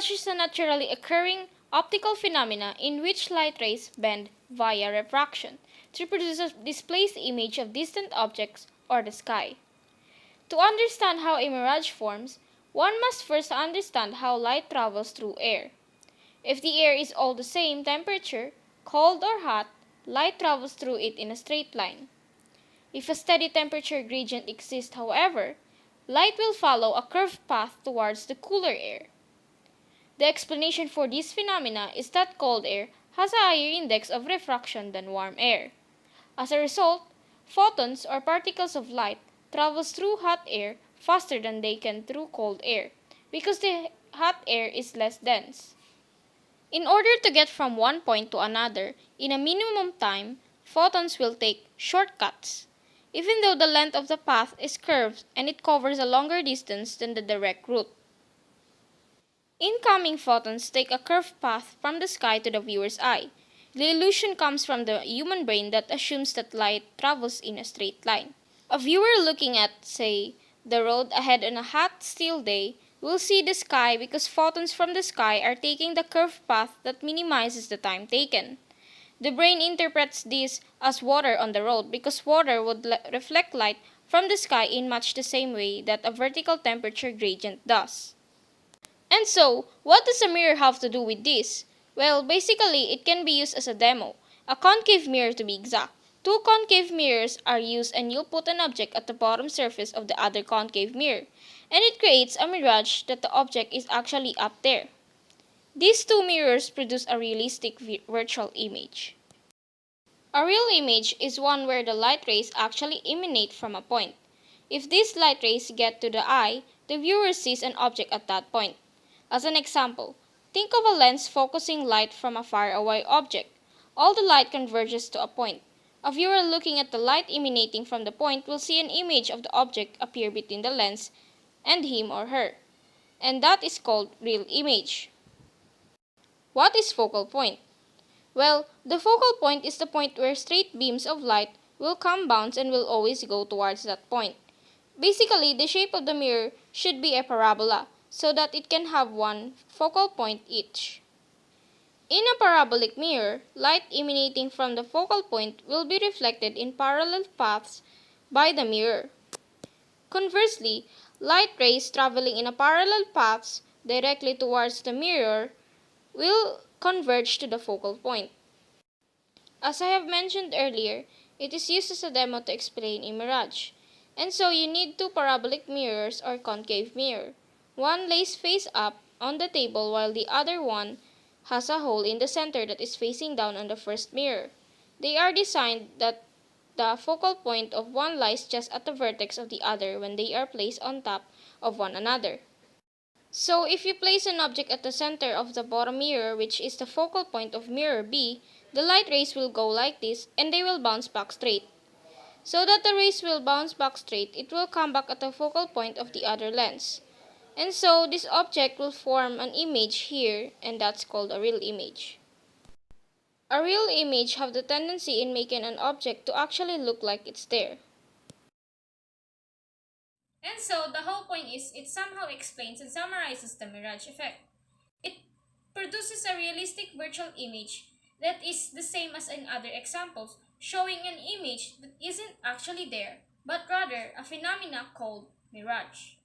mirage is a naturally occurring optical phenomena in which light rays bend via refraction to produce a displaced image of distant objects or the sky. To understand how a mirage forms, one must first understand how light travels through air. If the air is all the same temperature, cold or hot, light travels through it in a straight line. If a steady temperature gradient exists, however, light will follow a curved path towards the cooler air. The explanation for this phenomena is that cold air has a higher index of refraction than warm air. As a result, photons or particles of light travels through hot air faster than they can through cold air because the hot air is less dense. In order to get from one point to another in a minimum time, photons will take shortcuts, even though the length of the path is curved and it covers a longer distance than the direct route. Incoming photons take a curved path from the sky to the viewer's eye. The illusion comes from the human brain that assumes that light travels in a straight line. A viewer looking at, say, the road ahead on a hot, still day will see the sky because photons from the sky are taking the curved path that minimizes the time taken. The brain interprets this as water on the road because water would reflect light from the sky in much the same way that a vertical temperature gradient does. And so, what does a mirror have to do with this? Well, basically, it can be used as a demo, a concave mirror to be exact. Two concave mirrors are used and you'll put an object at the bottom surface of the other concave mirror, and it creates a mirage that the object is actually up there. These two mirrors produce a realistic virtual image. A real image is one where the light rays actually emanate from a point. If these light rays get to the eye, the viewer sees an object at that point. As an example, think of a lens focusing light from a faraway object. All the light converges to a point. A viewer looking at the light emanating from the point will see an image of the object appear between the lens and him or her, and that is called real image. What is focal point? Well, the focal point is the point where straight beams of light will come bounce and will always go towards that point. Basically, the shape of the mirror should be a parabola, so that it can have one focal point each. In a parabolic mirror, light emanating from the focal point will be reflected in parallel paths by the mirror. Conversely, light rays traveling in a parallel paths directly towards the mirror will converge to the focal point. As I have mentioned earlier, it is used as a demo to explain a mirage, and so you need two parabolic mirrors or concave mirror. One lays face up on the table while the other one has a hole in the center that is facing down on the first mirror. They are designed that the focal point of one lies just at the vertex of the other when they are placed on top of one another. So if you place an object at the center of the bottom mirror, which is the focal point of mirror B, the light rays will go like this and they will bounce back straight. So that the rays will bounce back straight, it will come back at the focal point of the other lens. And so, this object will form an image here, and that's called a real image. A real image have the tendency in making an object to actually look like it's there. And so, the whole point is, it somehow explains and summarizes the mirage effect. It produces a realistic virtual image that is the same as in other examples, showing an image that isn't actually there, but rather a phenomena called mirage.